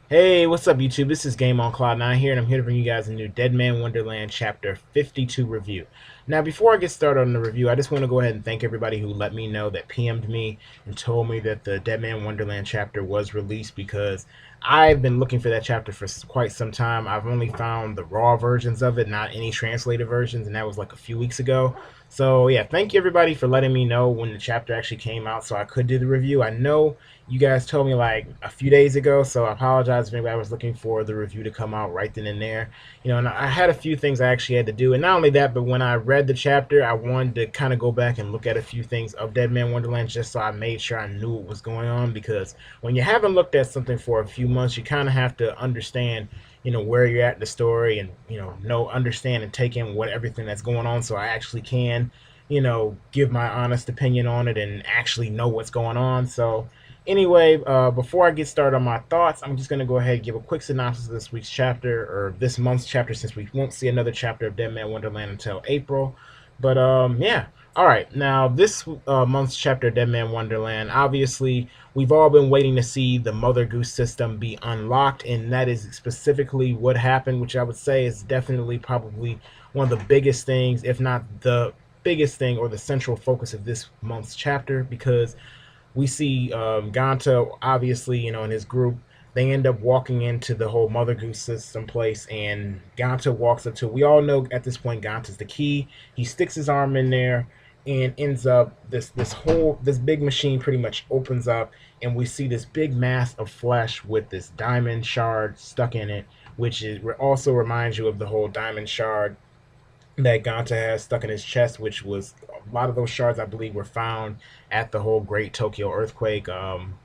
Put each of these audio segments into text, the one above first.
Hey, what's up, YouTube? This is Game on Cloud 9 here, and I'm here to bring you guys a new Deadman Wonderland Chapter 52 review. Now, before I get started on the review, I just want to go ahead and thank everybody who let me know, that PM'd me and told me that the Deadman Wonderland chapter was released, because I've been looking for that chapter for quite some time. I've only found the raw versions of it, not any translated versions, and that was like a few weeks ago. So, yeah, thank you everybody for letting me know when the chapter actually came out so I could do the review. I know you guys told me like a few days ago, so I apologize if anybody was looking for the review to come out right then and there. And I had a few things I actually had to do, and not only that, but when I read the chapter, I wanted to kind of go back and look at a few things of Deadman Wonderland, just so I made sure I knew what was going on. Because when you haven't looked at something for a few months, you kind of have to understand where you're at in the story, and understand and take in what everything that's going on, so I actually can give my honest opinion on it and actually know what's going on. So anyway, before I get started on my thoughts, I'm just going to go ahead and give a quick synopsis of this week's chapter, or this month's chapter, since we won't see another chapter of Deadman Wonderland until April. But yeah. All right, now this month's chapter of Deadman Wonderland, obviously we've all been waiting to see the Mother Goose system be unlocked, and that is specifically what happened, which I would say is definitely probably one of the biggest things, if not the biggest thing or the central focus of this month's chapter, because we see Ganta, obviously, in his group, they end up walking into the whole Mother Goose system place, and Ganta walks up to. We all know at this point Ganta's the key. He sticks his arm in there, and ends up this big machine pretty much opens up, and we see this big mass of flesh with this diamond shard stuck in it, which also reminds you of the whole diamond shard that Ganta has stuck in his chest, which was a lot of those shards, I believe, were found at the whole Great Tokyo Earthquake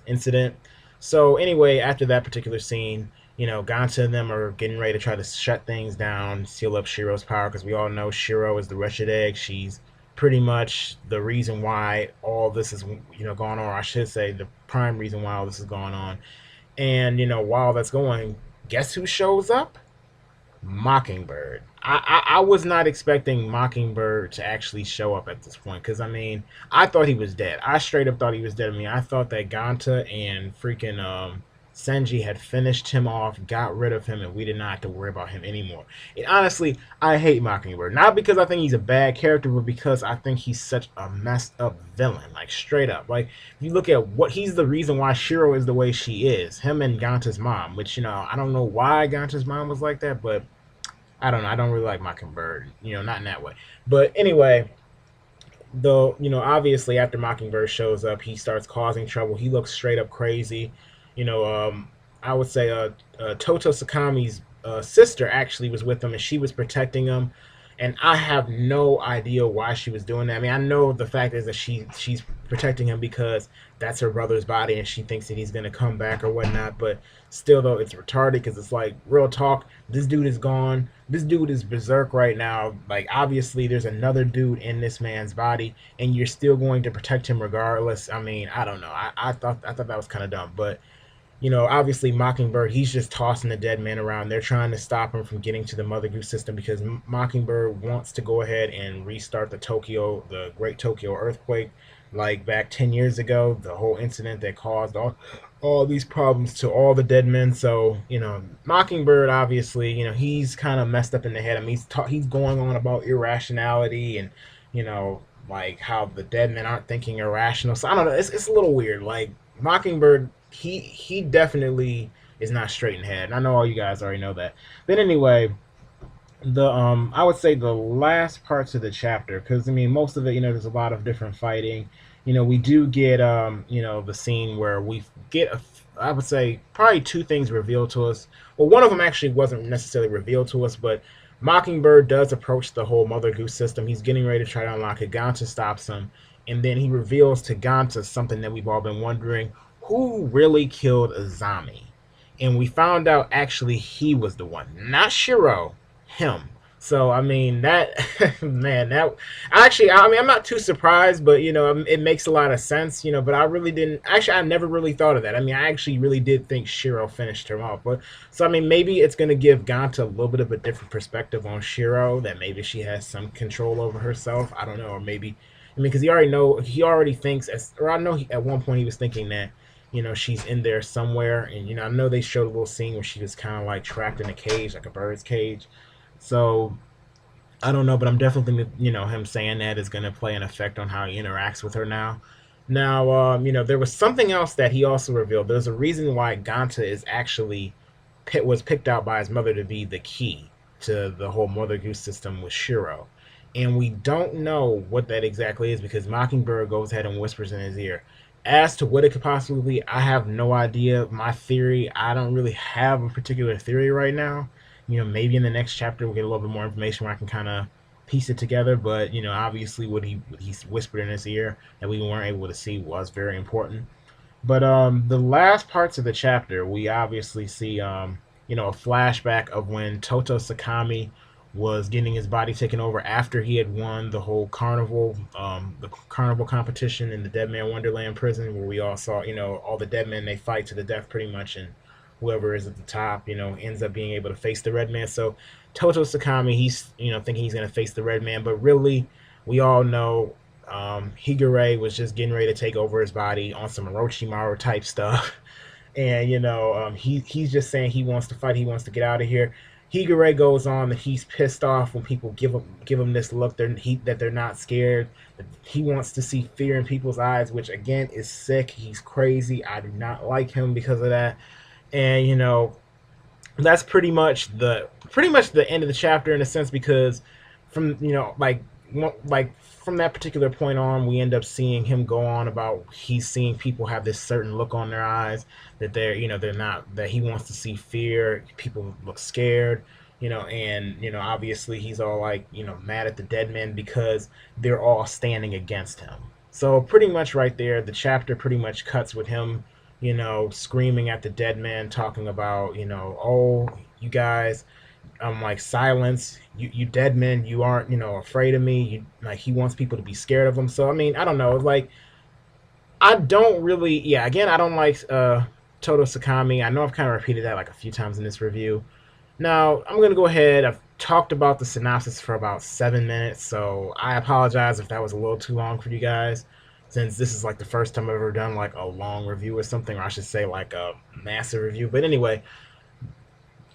incident. So anyway, after that particular scene, Ganta and them are getting ready to try to shut things down, seal up Shiro's power, because we all know Shiro is the wretched egg. She's pretty much the reason why all this is going on, or I should say the prime reason why all this is going on. And while that's going, guess who shows up? Mockingbird. I was not expecting Mockingbird to actually show up at this point, because I mean, I thought he was dead. I straight up thought he was dead. I mean, I thought that Ganta and freaking Senji had finished him off, got rid of him, and we did not have to worry about him anymore. And honestly, I hate Mockingbird. Not because I think he's a bad character, but because I think he's such a messed up villain. Like, straight up. Like, if you look at what he's the reason why Shiro is the way she is. Him and Ganta's mom, which, I don't know why Ganta's mom was like that, but I don't know. I don't really like Mockingbird, not in that way. But anyway, though, obviously after Mockingbird shows up, he starts causing trouble. He looks straight up crazy. I would say Toto Sakami's sister actually was with him, and she was protecting him. And I have no idea why she was doing that. I mean, I know the fact is that she's protecting him because that's her brother's body, and she thinks that he's gonna come back or whatnot. But still, though, it's retarded, because it's like, real talk. This dude is gone. This dude is berserk right now. Like, obviously, there's another dude in this man's body, and you're still going to protect him regardless. I mean, I don't know. I thought that was kind of dumb, but obviously Mockingbird, he's just tossing the dead man around. They're trying to stop him from getting to the Mother Goose system, because Mockingbird wants to go ahead and restart the Great Tokyo Earthquake, like back 10 years ago, the whole incident that caused all these problems to all the dead men. So, Mockingbird, obviously, he's kind of messed up in the head. I mean, he's going on about irrationality, and, like how the dead men aren't thinking irrational. So I don't know. It's a little weird. Like, Mockingbird, he definitely is not straight in the head. And I know all you guys already know that. But anyway, the I would say the last parts of the chapter, because I mean, most of it, there's a lot of different fighting. We do get the scene where we get I would say probably two things revealed to us. Well, one of them actually wasn't necessarily revealed to us, but Mockingbird does approach the whole Mother Goose system. He's getting ready to try to unlock it. Ganta stops him, and then he reveals to Ganta something that we've all been wondering: who really killed Azami? And we found out actually he was the one, not Shiro, him. So I mean that man, that actually, I mean, I'm not too surprised, but it makes a lot of sense, but I really didn't actually, I never really thought of that. I mean, I actually really did think Shiro finished him off. But so I mean, maybe it's going to give Ganta a little bit of a different perspective on Shiro, that maybe she has some control over herself. I don't know, or maybe, I mean, because he already thinks, or I know at one point he was thinking that she's in there somewhere. And I know they showed a little scene where she was kind of like trapped in a cage, like a bird's cage. So I don't know, but I'm definitely thinking, him saying that is going to play an effect on how he interacts with her now. Now, there was something else that he also revealed. There's a reason why Ganta is actually was picked out by his mother to be the key to the whole Mother Goose system with Shiro. And we don't know what that exactly is because Mockingbird goes ahead and whispers in his ear. As to what it could possibly be, I have no idea. My theory, I don't really have a particular theory right now. Maybe in the next chapter we'll get a little bit more information where I can kind of piece it together. But obviously what he whispered in his ear that we weren't able to see was very important. But the last parts of the chapter, we obviously see a flashback of when Toto Sakami was getting his body taken over after he had won the carnival competition in the Deadman Wonderland prison, where we all saw, all the Deadmen, they fight to the death pretty much, and whoever is at the top, ends up being able to face the Red Man. So Toto Sakami, he's, thinking he's going to face the Red Man, but really, we all know Higure was just getting ready to take over his body on some Orochimaru type stuff. And he's just saying he wants to fight, he wants to get out of here. Higure goes on that he's pissed off when people give him this look that they're not scared. He wants to see fear in people's eyes, which again is sick. He's crazy. I do not like him because of that. And that's pretty much the end of the chapter in a sense, because from from that particular point on, we end up seeing him go on about he's seeing people have this certain look on their eyes that they're not, that he wants to see fear. People look scared, and obviously he's all like mad at the dead men because they're all standing against him. So pretty much right there, the chapter pretty much cuts with him, screaming at the dead man, talking about oh, you guys, I'm like, silence, you dead men, you aren't afraid of me. He wants people to be scared of him. So I mean, I don't know, like, I don't really, yeah, again, I don't like Toto Sakami. I know I've kind of repeated that like a few times in this review. Now I'm gonna go ahead. I've talked about the synopsis for about 7 minutes, so I apologize if that was a little too long for you guys, since this is like the first time I've ever done like a long review or something, or I should say like a massive review. But anyway,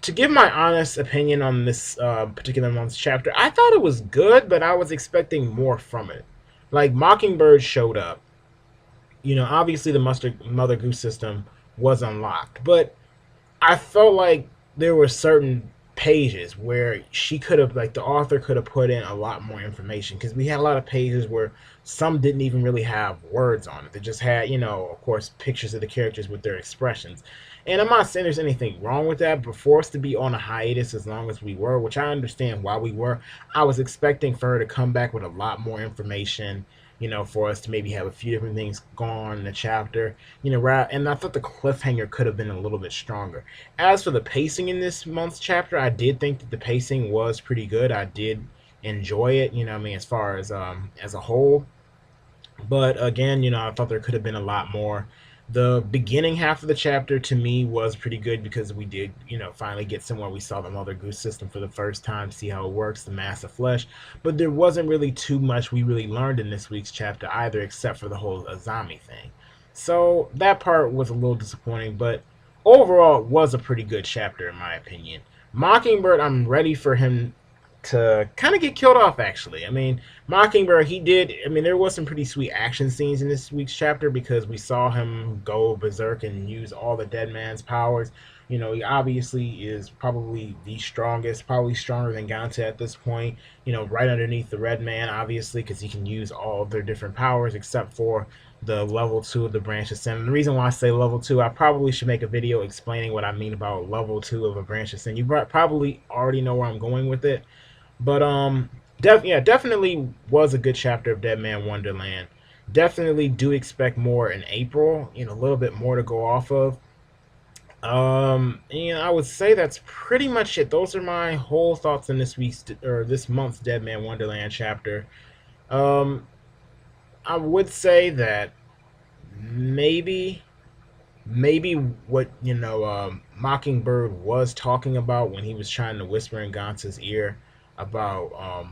to give my honest opinion on this particular month's chapter, I thought it was good, but I was expecting more from it. Like, Mockingbird showed up. Obviously the Mother Goose system was unlocked, but I felt like there were certain pages where she could have, like, the author could have put in a lot more information, because we had a lot of pages where some didn't even really have words on it. They just had, of course, pictures of the characters with their expressions. And I'm not saying there's anything wrong with that, but for us to be on a hiatus as long as we were, which I understand why we were, I was expecting for her to come back with a lot more information, for us to maybe have a few different things going on in the chapter, and I thought the cliffhanger could have been a little bit stronger. As for the pacing in this month's chapter, I did think that the pacing was pretty good. I did enjoy it, as far as a whole. But again, I thought there could have been a lot more. The beginning half of the chapter to me was pretty good because we did, finally get somewhere. We saw the Mother Goose system for the first time, see how it works, the mass of flesh. But there wasn't really too much we really learned in this week's chapter either, except for the whole Azami thing. So that part was a little disappointing, but overall it was a pretty good chapter in my opinion. Mockingbird, I'm ready for him to kind of get killed off, actually. I mean, Mockingbird, there was some pretty sweet action scenes in this week's chapter because we saw him go berserk and use all the dead man's powers. He obviously is probably the strongest, probably stronger than Ganta at this point, right underneath the Red Man, obviously, because he can use all of their different powers except for the level 2 of the Branch of Sin. And the reason why I say level 2, I probably should make a video explaining what I mean about level 2 of a Branch of Sin. You probably already know where I'm going with it. But definitely was a good chapter of Deadman Wonderland. Definitely do expect more in April. A little bit more to go off of. I would say that's pretty much it. Those are my whole thoughts on this month's Deadman Wonderland chapter. I would say that maybe what Mockingbird was talking about when he was trying to whisper in Gansa's ear about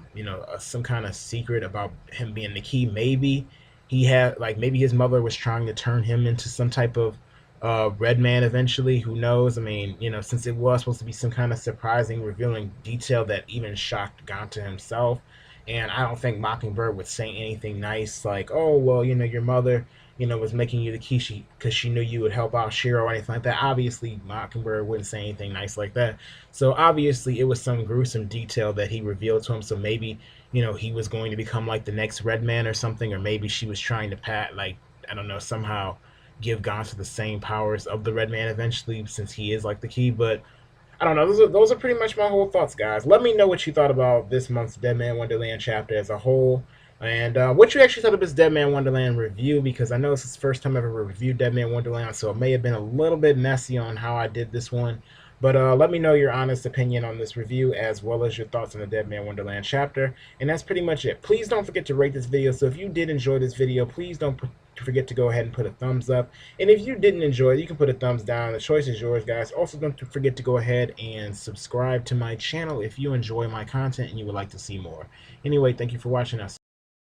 some kind of secret about him being the key. Maybe he had, like, maybe his mother was trying to turn him into some type of Redman eventually. Who knows? I mean, since it was supposed to be some kind of surprising, revealing detail that even shocked Gonta himself. And I don't think Mockingbird would say anything nice like, "Oh, well, your mother, was making you the Kishi because she knew you would help out Shiro or anything like that." Obviously, Mockingbird wouldn't say anything nice like that. So obviously, it was some gruesome detail that he revealed to him. So maybe, he was going to become like the next Redman or something, or maybe she was trying to like, I don't know, somehow give Gonzo the same powers of the Red Man eventually, since he is like the key. But I don't know. Those are pretty much my whole thoughts, guys. Let me know what you thought about this month's Deadman Wonderland chapter as a whole, and what you actually thought of this Deadman Wonderland review, because I know this is the first time I've ever reviewed Deadman Wonderland, so it may have been a little bit messy on how I did this one. But let me know your honest opinion on this review, as well as your thoughts on the Deadman Wonderland chapter. And that's pretty much it. Please don't forget to rate this video. So if you did enjoy this video, please don't forget to go ahead and put a thumbs up. And if you didn't enjoy it, you can put a thumbs down. The choice is yours, guys. Also, don't forget to go ahead and subscribe to my channel if you enjoy my content and you would like to see more. Anyway, thank you for watching us.